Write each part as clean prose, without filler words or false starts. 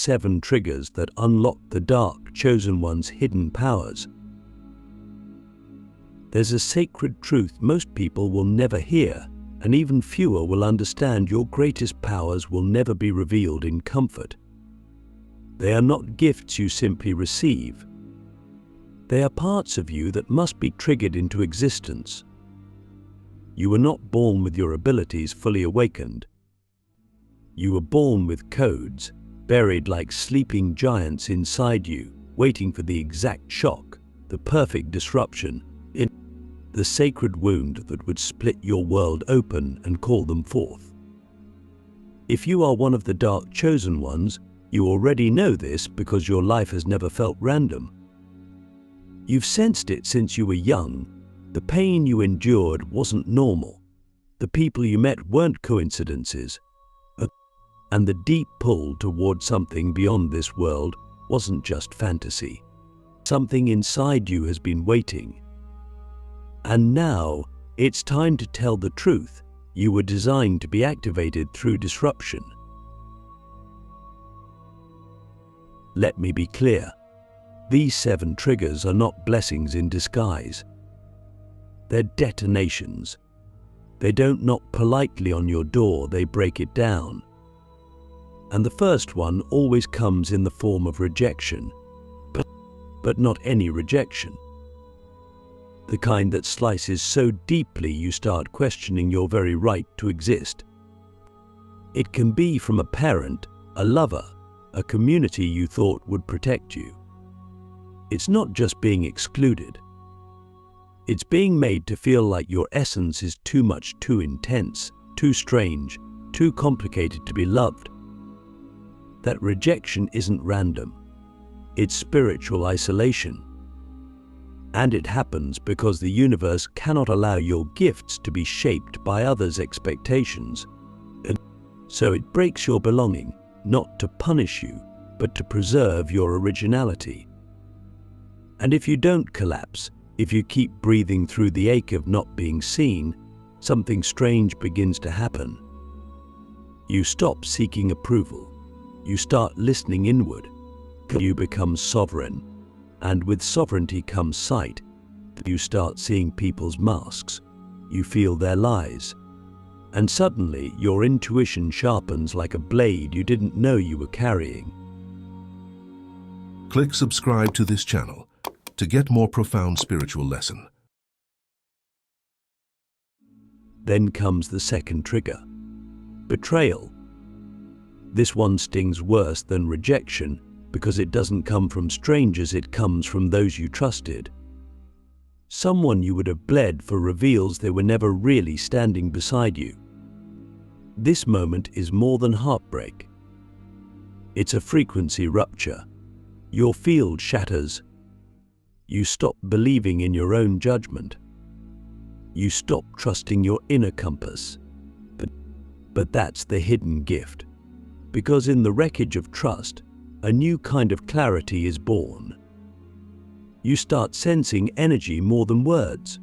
7 triggers that unlock the dark chosen one's hidden powers. There's a sacred truth most people will never hear, and even fewer will understand. Your greatest powers will never be revealed in comfort. They are not gifts you simply receive. They are parts of you that must be triggered into existence. You were not born with your abilities fully awakened. You were born with codes, buried like sleeping giants inside you, waiting for the exact shock, the perfect disruption, the sacred wound that would split your world open and call them forth. If you are one of the dark chosen ones, you already know this because your life has never felt random. You've sensed it since you were young. The pain you endured wasn't normal. The people you met weren't coincidences. And the deep pull toward something beyond this world wasn't just fantasy. Something inside you has been waiting. And now, it's time to tell the truth. You were designed to be activated through disruption. Let me be clear. These 7 triggers are not blessings in disguise. They're detonations. They don't knock politely on your door, they break it down. And the first one always comes in the form of rejection, but not any rejection. The kind that slices so deeply you start questioning your very right to exist. It can be from a parent, a lover, a community you thought would protect you. It's not just being excluded. It's being made to feel like your essence is too much, too intense, too strange, too complicated to be loved. That rejection isn't random. It's spiritual isolation. And it happens because the universe cannot allow your gifts to be shaped by others' expectations. And so it breaks your belonging, not to punish you, but to preserve your originality. And if you don't collapse, if you keep breathing through the ache of not being seen, something strange begins to happen. You stop seeking approval. You start listening inward. You become sovereign. And with sovereignty comes sight. You start seeing people's masks. You feel their lies. And suddenly your intuition sharpens like a blade you didn't know you were carrying. Click subscribe to this channel to get more profound spiritual lesson. Then comes the second trigger. Betrayal. This one stings worse than rejection because it doesn't come from strangers, it comes from those you trusted. Someone you would have bled for reveals they were never really standing beside you. This moment is more than heartbreak. It's a frequency rupture. Your field shatters. You stop believing in your own judgment. You stop trusting your inner compass. But that's the hidden gift. Because in the wreckage of trust, a new kind of clarity is born. You start sensing energy more than words.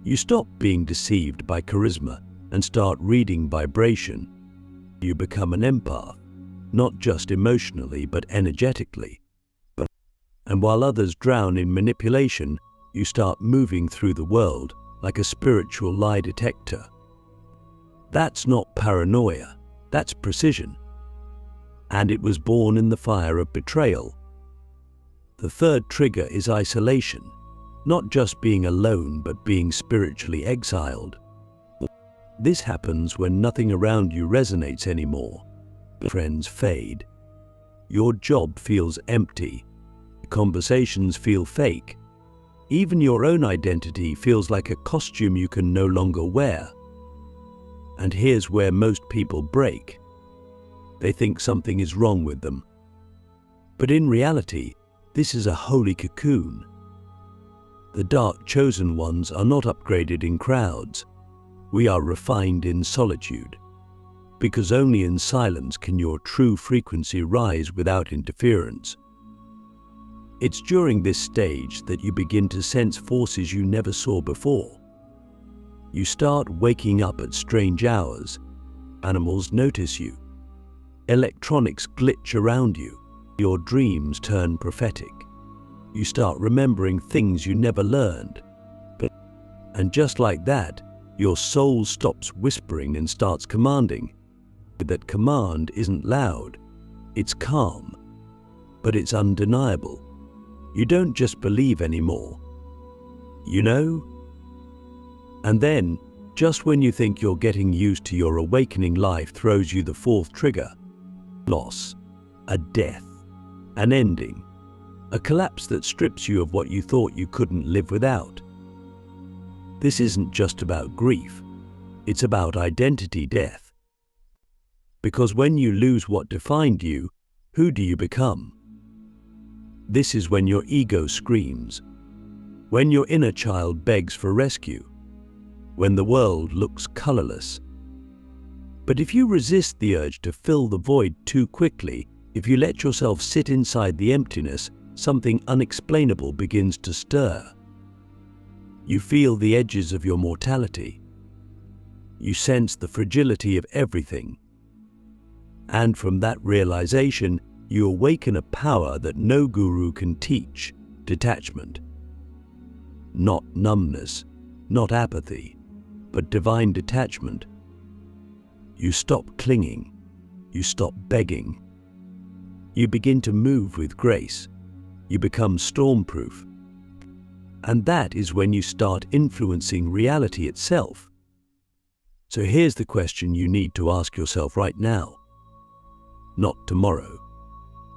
You stop being deceived by charisma and start reading vibration. You become an empath, not just emotionally but energetically. And while others drown in manipulation, you start moving through the world like a spiritual lie detector. That's not paranoia, that's precision. And it was born in the fire of betrayal. The third trigger is isolation, not just being alone but being spiritually exiled. This happens when nothing around you resonates anymore. Friends fade. Your job feels empty. Conversations feel fake. Even your own identity feels like a costume you can no longer wear. And here's where most people break. They think something is wrong with them. But in reality, this is a holy cocoon. The dark chosen ones are not upgraded in crowds. We are refined in solitude. Because only in silence can your true frequency rise without interference. It's during this stage that you begin to sense forces you never saw before. You start waking up at strange hours. Animals notice you. Electronics glitch around you. Your dreams turn prophetic. You start remembering things you never learned. And just like that, your soul stops whispering and starts commanding. That command isn't loud, it's calm, but it's undeniable. You don't just believe anymore. You know? And then, just when you think you're getting used to your awakening, life throws you the fourth trigger. Loss, a death, an ending, a collapse that strips you of what you thought you couldn't live without. This isn't just about grief, it's about identity death. Because when you lose what defined you, who do you become? This is when your ego screams, when your inner child begs for rescue, when the world looks colorless. But if you resist the urge to fill the void too quickly, if you let yourself sit inside the emptiness, something unexplainable begins to stir. You feel the edges of your mortality. You sense the fragility of everything. And from that realization, you awaken a power that no guru can teach: detachment. Not numbness, not apathy, but divine detachment. You stop clinging. You stop begging. You begin to move with grace. You become stormproof. And that is when you start influencing reality itself. So here's the question you need to ask yourself right now. Not tomorrow,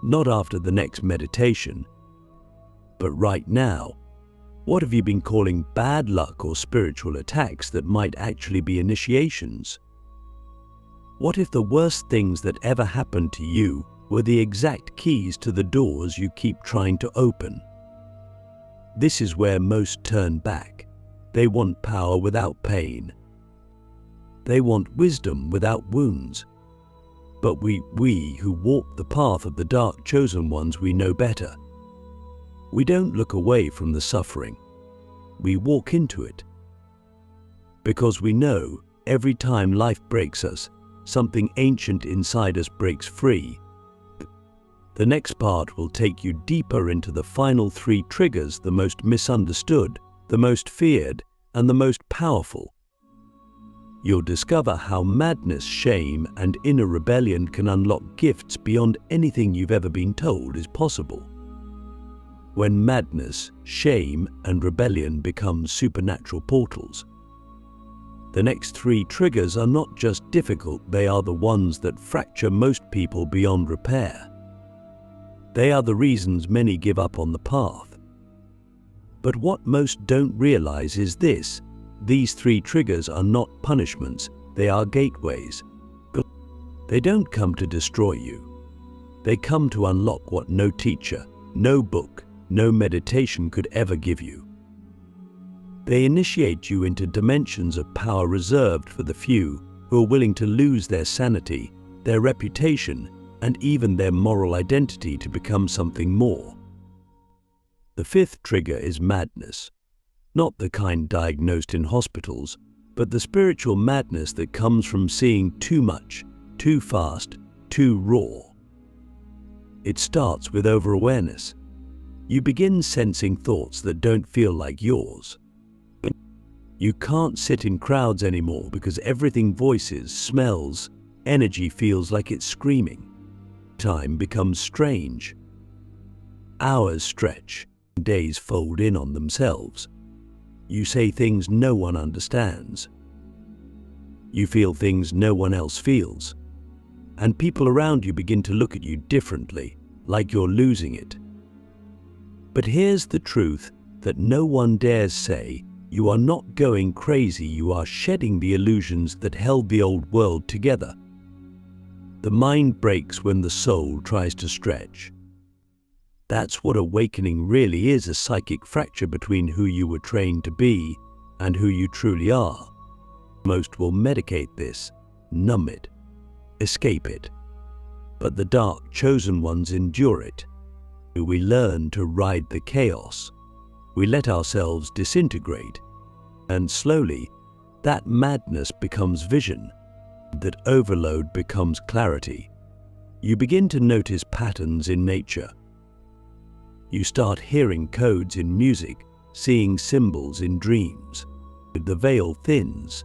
not after the next meditation, but right now. What have you been calling bad luck or spiritual attacks that might actually be initiations? What if the worst things that ever happened to you were the exact keys to the doors you keep trying to open? This is where most turn back. They want power without pain. They want wisdom without wounds. But we who walk the path of the dark chosen ones, we know better. We don't look away from the suffering. We walk into it. Because we know every time life breaks us, something ancient inside us breaks free. The next part will take you deeper into the final three triggers, the most misunderstood, the most feared, and the most powerful. You'll discover how madness, shame, and inner rebellion can unlock gifts beyond anything you've ever been told is possible. When madness, shame, and rebellion become supernatural portals. The next three triggers are not just difficult, they are the ones that fracture most people beyond repair. They are the reasons many give up on the path. But what most don't realize is this: these three triggers are not punishments, they are gateways. They don't come to destroy you. They come to unlock what no teacher, no book, no meditation could ever give you. They initiate you into dimensions of power reserved for the few who are willing to lose their sanity, their reputation, and even their moral identity to become something more. The fifth trigger is madness. Not the kind diagnosed in hospitals, but the spiritual madness that comes from seeing too much, too fast, too raw. It starts with over-awareness. You begin sensing thoughts that don't feel like yours. You can't sit in crowds anymore because everything voices, smells, energy feels like it's screaming. Time becomes strange. Hours stretch, days fold in on themselves. You say things no one understands. You feel things no one else feels. And people around you begin to look at you differently, like you're losing it. But here's the truth that no one dares say: you are not going crazy, you are shedding the illusions that held the old world together. The mind breaks when the soul tries to stretch. That's what awakening really is, a psychic fracture between who you were trained to be and who you truly are. Most will medicate this, numb it, escape it. But the dark chosen ones endure it. We learn to ride the chaos. We let ourselves disintegrate. And slowly, that madness becomes vision. That overload becomes clarity. You begin to notice patterns in nature. You start hearing codes in music, seeing symbols in dreams. The veil thins.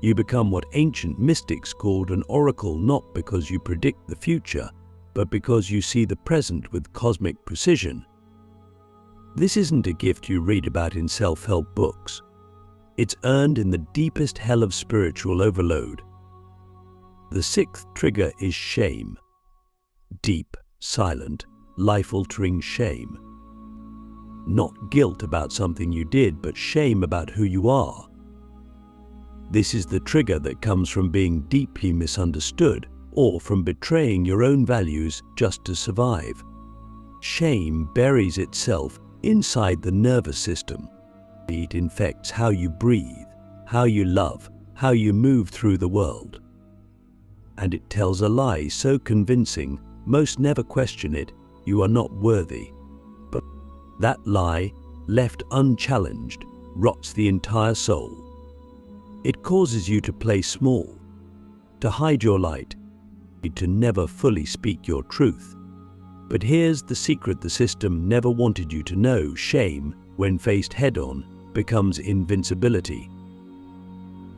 You become what ancient mystics called an oracle, not because you predict the future, but because you see the present with cosmic precision. This isn't a gift you read about in self-help books. It's earned in the deepest hell of spiritual overload. The sixth trigger is shame. Deep, silent, life-altering shame. Not guilt about something you did, but shame about who you are. This is the trigger that comes from being deeply misunderstood or from betraying your own values just to survive. Shame buries itself inside the nervous system. It infects how you breathe, how you love, how you move through the world. And it tells a lie so convincing, most never question it: you are not worthy. But that lie, left unchallenged, rots the entire soul. It causes you to play small, to hide your light, to never fully speak your truth. But here's the secret the system never wanted you to know: shame, when faced head-on, becomes invincibility.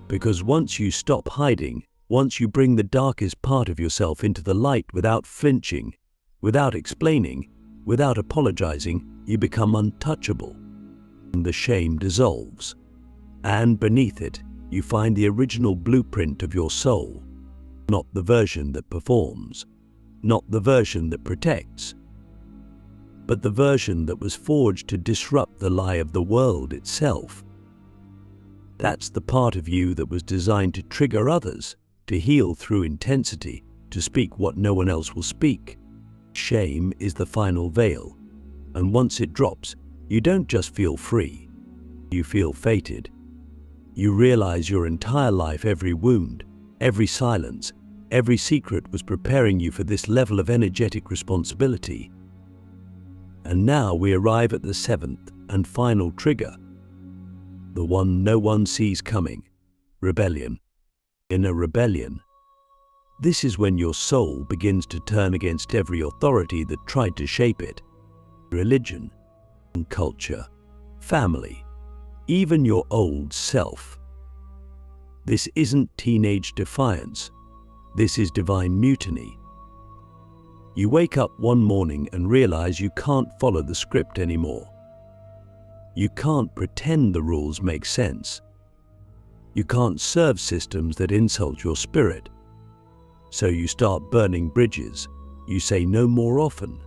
Because once you stop hiding, once you bring the darkest part of yourself into the light without flinching, without explaining, without apologizing, you become untouchable. The shame dissolves, and beneath it, you find the original blueprint of your soul. Not the version that performs, not the version that protects, but the version that was forged to disrupt the lie of the world itself. That's the part of you that was designed to trigger others, to heal through intensity, to speak what no one else will speak. Shame is the final veil, and once it drops, you don't just feel free, you feel fated. You realize your entire life, every wound, every silence, every secret was preparing you for this level of energetic responsibility. And now we arrive at the seventh and final trigger, the one no one sees coming: rebellion. In a rebellion, this is when your soul begins to turn against every authority that tried to shape it: religion, culture, family, even your old self. This isn't teenage defiance. This is divine mutiny. You wake up one morning and realize you can't follow the script anymore. You can't pretend the rules make sense. You can't serve systems that insult your spirit. So you start burning bridges. You say no more often.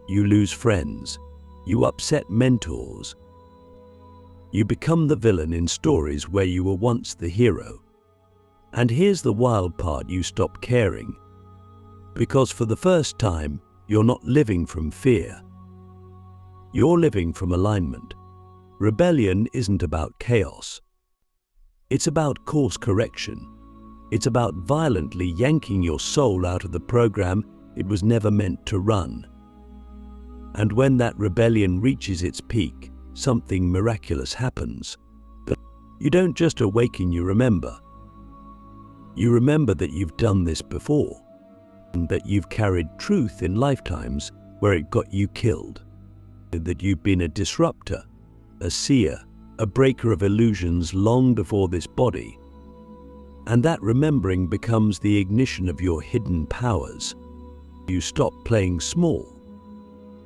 You lose friends. You upset mentors. You become the villain in stories where you were once the hero. And here's the wild part: you stop caring. Because for the first time, you're not living from fear. You're living from alignment. Rebellion isn't about chaos. It's about course correction. It's about violently yanking your soul out of the program it was never meant to run. And when that rebellion reaches its peak, something miraculous happens. But you don't just awaken, you remember. You remember that you've done this before, and that you've carried truth in lifetimes where it got you killed, that you've been a disruptor, a seer, a breaker of illusions long before this body. And that remembering becomes the ignition of your hidden powers. You stop playing small.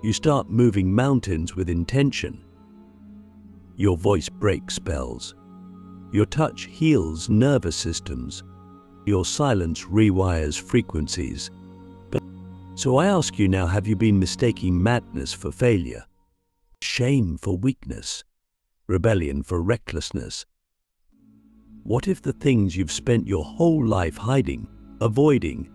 You start moving mountains with intention. Your voice breaks spells. Your touch heals nervous systems. Your silence rewires frequencies. So I ask you now, have you been mistaking madness for failure? Shame for weakness? Rebellion for recklessness? What if the things you've spent your whole life hiding, avoiding,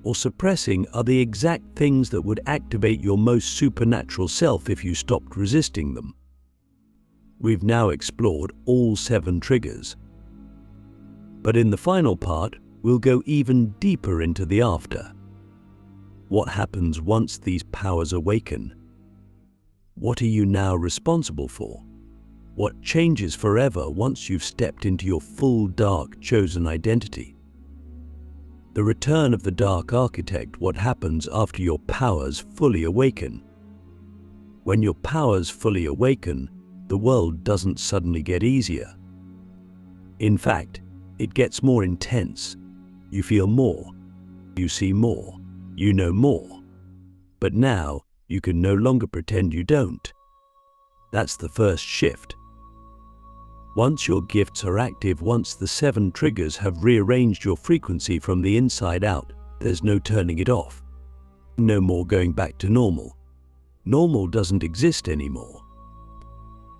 or suppressing are the exact things that would activate your most supernatural self if you stopped resisting them? We've now explored all 7 triggers. But in the final part, we'll go even deeper into the after. What happens once these powers awaken? What are you now responsible for? What changes forever once you've stepped into your full dark chosen identity? The return of the dark architect, what happens after your powers fully awaken. When your powers fully awaken, the world doesn't suddenly get easier. In fact, it gets more intense. You feel more, you see more, you know more. But now, you can no longer pretend you don't. That's the first shift. Once your gifts are active, once the 7 triggers have rearranged your frequency from the inside out, there's no turning it off. No more going back to normal. Normal doesn't exist anymore.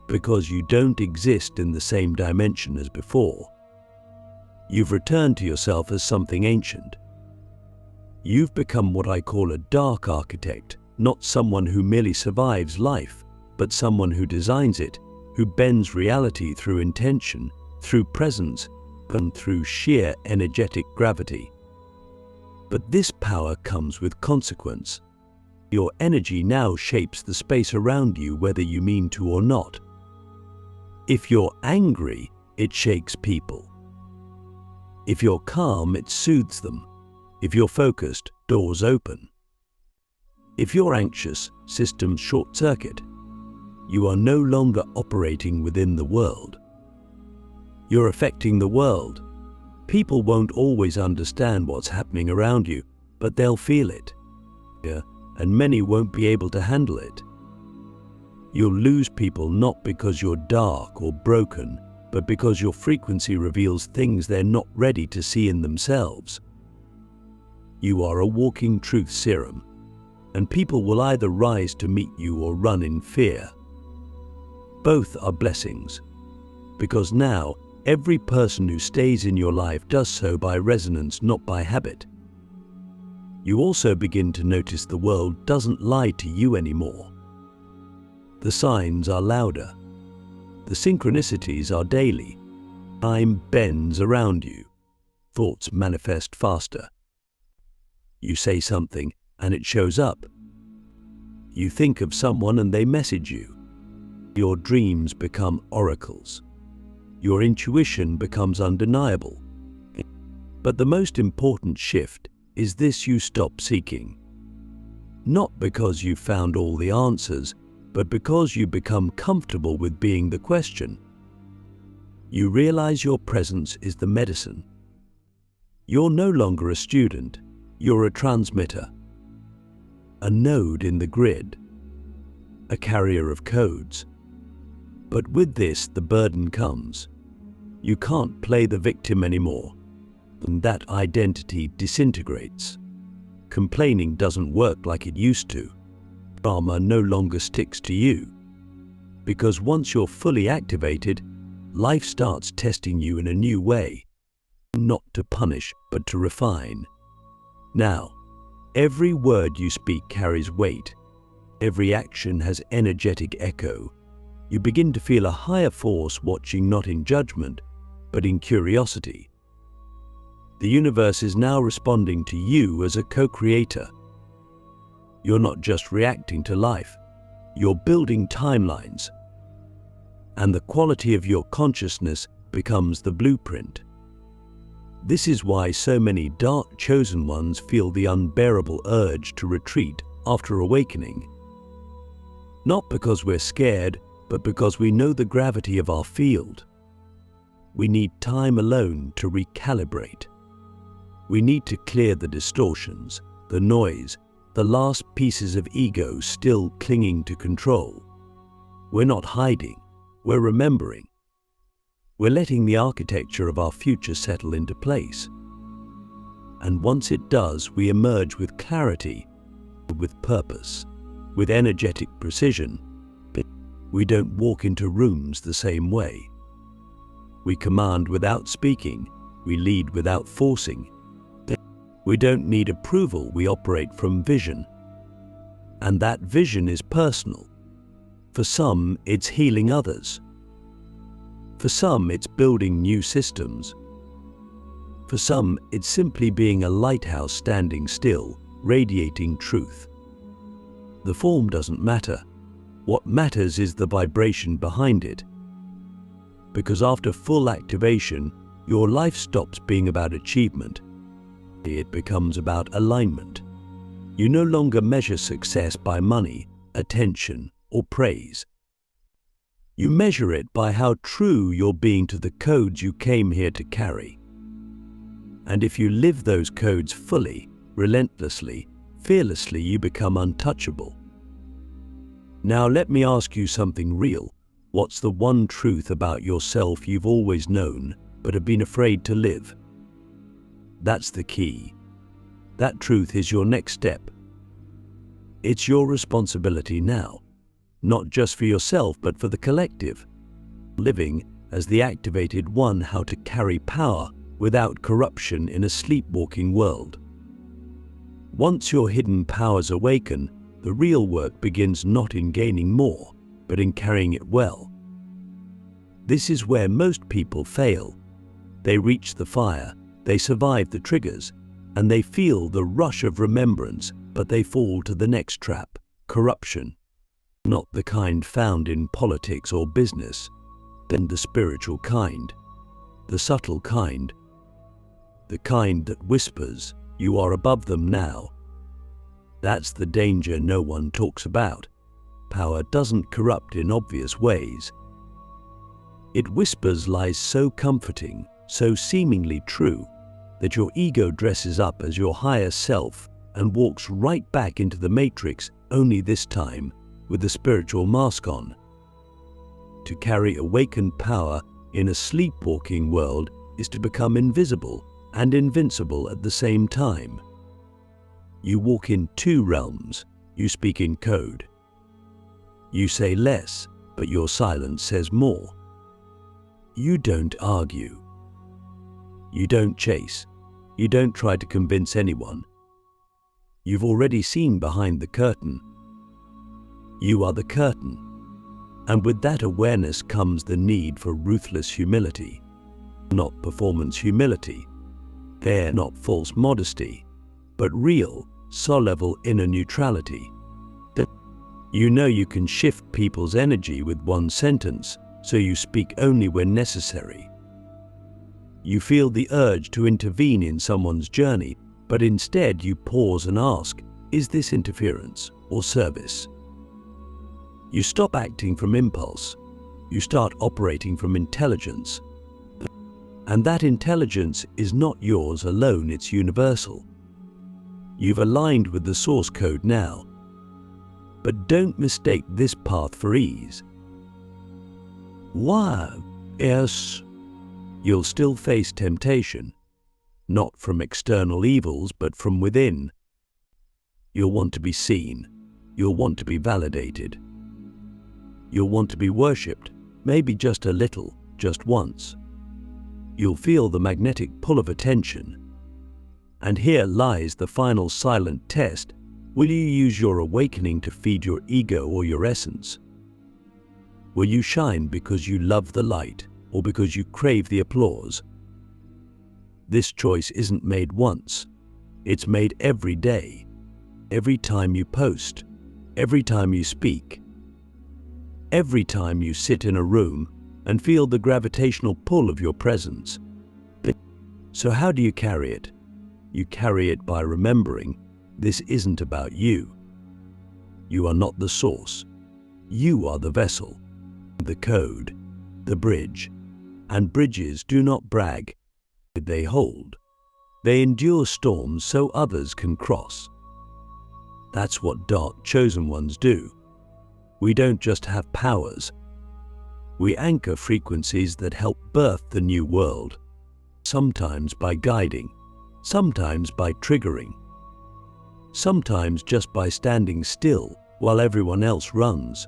Because you don't exist in the same dimension as before. You've returned to yourself as something ancient. You've become what I call a dark architect, not someone who merely survives life, but someone who designs it, who bends reality through intention, through presence, and through sheer energetic gravity. But this power comes with consequence. Your energy now shapes the space around you whether you mean to or not. If you're angry, it shakes people. If you're calm, it soothes them. If you're focused, doors open. If you're anxious, systems short-circuit. You are no longer operating within the world. You're affecting the world. People won't always understand what's happening around you, but they'll feel it. And many won't be able to handle it. You'll lose people not because you're dark or broken, but because your frequency reveals things they're not ready to see in themselves. You are a walking truth serum, and people will either rise to meet you or run in fear. Both are blessings, because now every person who stays in your life does so by resonance, not by habit. You also begin to notice the world doesn't lie to you anymore. The signs are louder. The synchronicities are daily. Time bends around you. Thoughts manifest faster. You say something and it shows up. You think of someone and they message you. Your dreams become oracles. Your intuition becomes undeniable. But the most important shift is this: you stop seeking. Not because you've found all the answers, but because you become comfortable with being the question. You realize your presence is the medicine. You're no longer a student, you're a transmitter. A node in the grid. A carrier of codes. But with this, the burden comes. You can't play the victim anymore, and that identity disintegrates. Complaining doesn't work like it used to. Drama no longer sticks to you. Because once you're fully activated, life starts testing you in a new way. Not to punish, but to refine. Now, every word you speak carries weight. Every action has energetic echo. You begin to feel a higher force watching, not in judgment, but in curiosity. The universe is now responding to you as a co-creator. You're not just reacting to life, you're building timelines. And the quality of your consciousness becomes the blueprint. This is why so many dark chosen ones feel the unbearable urge to retreat after awakening. Not because we're scared, but because we know the gravity of our field. We need time alone to recalibrate. We need to clear the distortions, the noise, the last pieces of ego still clinging to control. We're not hiding, we're remembering. We're letting the architecture of our future settle into place. And once it does, we emerge with clarity, with purpose, with energetic precision. We don't walk into rooms the same way. We command without speaking, we lead without forcing. We don't need approval, we operate from vision. And that vision is personal. For some, it's healing others. For some, it's building new systems. For some, it's simply being a lighthouse standing still, radiating truth. The form doesn't matter. What matters is the vibration behind it. Because after full activation, your life stops being about achievement. It becomes about alignment. You no longer measure success by money, attention, or praise. You measure it by how true you're being to the codes you came here to carry. And if you live those codes fully, relentlessly, fearlessly, you become untouchable. Now let me ask you something real. What's the one truth about yourself you've always known but have been afraid to live? That's the key. That truth is your next step. It's your responsibility now, not just for yourself but for the collective. Living as the activated one, how to carry power without corruption in a sleepwalking world. Once your hidden powers awaken, the real work begins not in gaining more, but in carrying it well. This is where most people fail. They reach the fire, they survive the triggers, and they feel the rush of remembrance, but they fall to the next trap, corruption. Not the kind found in politics or business, then the spiritual kind, the subtle kind, the kind that whispers, "You are above them now." That's the danger no one talks about. Power doesn't corrupt in obvious ways. It whispers lies so comforting, so seemingly true, that your ego dresses up as your higher self and walks right back into the matrix, only this time with the spiritual mask on. To carry awakened power in a sleepwalking world is to become invisible and invincible at the same time. You walk in two realms. You speak in code. You say less, but your silence says more. You don't argue. You don't chase. You don't try to convince anyone. You've already seen behind the curtain. You are the curtain. And with that awareness comes the need for ruthless humility. Not performance humility. They're not false modesty, but real, soul-level inner neutrality. You know you can shift people's energy with one sentence, so you speak only when necessary. You feel the urge to intervene in someone's journey, but instead you pause and ask, is this interference or service? You stop acting from impulse. You start operating from intelligence. And that intelligence is not yours alone, it's universal. You've aligned with the source code now. But don't mistake this path for ease. Why? Yes, you'll still face temptation, not from external evils, but from within. You'll want to be seen. You'll want to be validated. You'll want to be worshipped, maybe just a little, just once. You'll feel the magnetic pull of attention. And here lies the final silent test. Will you use your awakening to feed your ego or your essence? Will you shine because you love the light or because you crave the applause? This choice isn't made once. It's made every day, every time you post, every time you speak, every time you sit in a room and feel the gravitational pull of your presence. So how do you carry it? You carry it by remembering this isn't about you. You are not the source. You are the vessel, the code, the bridge. And bridges do not brag. They hold. They endure storms so others can cross. That's what dark chosen ones do. We don't just have powers. We anchor frequencies that help birth the new world. Sometimes by guiding, sometimes by triggering, sometimes just by standing still while everyone else runs.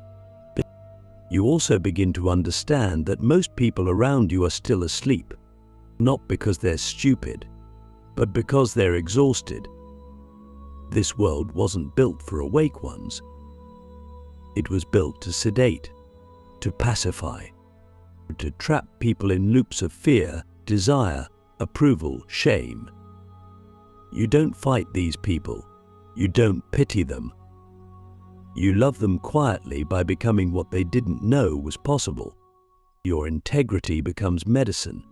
You also begin to understand that most people around you are still asleep, not because they're stupid, but because they're exhausted. This world wasn't built for awake ones. It was built to sedate, to pacify, to trap people in loops of fear, desire, approval, shame. You don't fight these people. You don't pity them. You love them quietly by becoming what they didn't know was possible. Your integrity becomes medicine.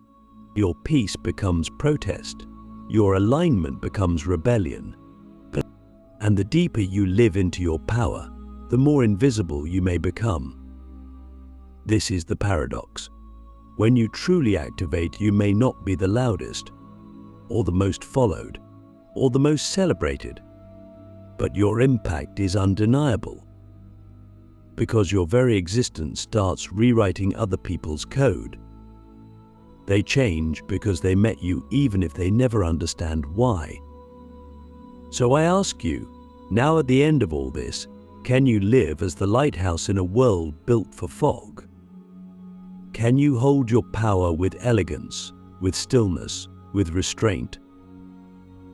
Your peace becomes protest. your alignment becomes rebellion. And the deeper you live into your power, the more invisible you may become. This is the paradox. When you truly activate, you may not be the loudest, or the most followed, or the most celebrated, but your impact is undeniable, because your very existence starts rewriting other people's code. They change because they met you, even if they never understand why. So I ask you, now at the end of all this, can you live as the lighthouse in a world built for fog? Can you hold your power with elegance, with stillness, with restraint?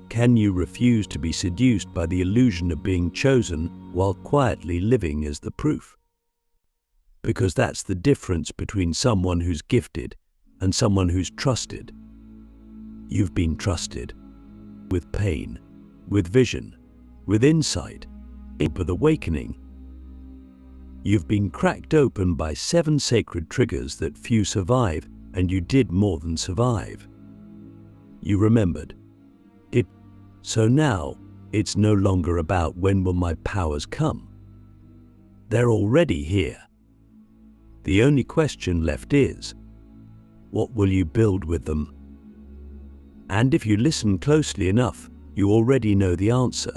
Can you refuse to be seduced by the illusion of being chosen while quietly living as the proof? Because that's the difference between someone who's gifted and someone who's trusted. You've been trusted with pain, with vision, with insight, with awakening. You've been cracked open by 7 sacred triggers that few survive, and you did more than survive. You remembered it. So now, it's no longer about when will my powers come. They're already here. The only question left is, what will you build with them? And if you listen closely enough, you already know the answer.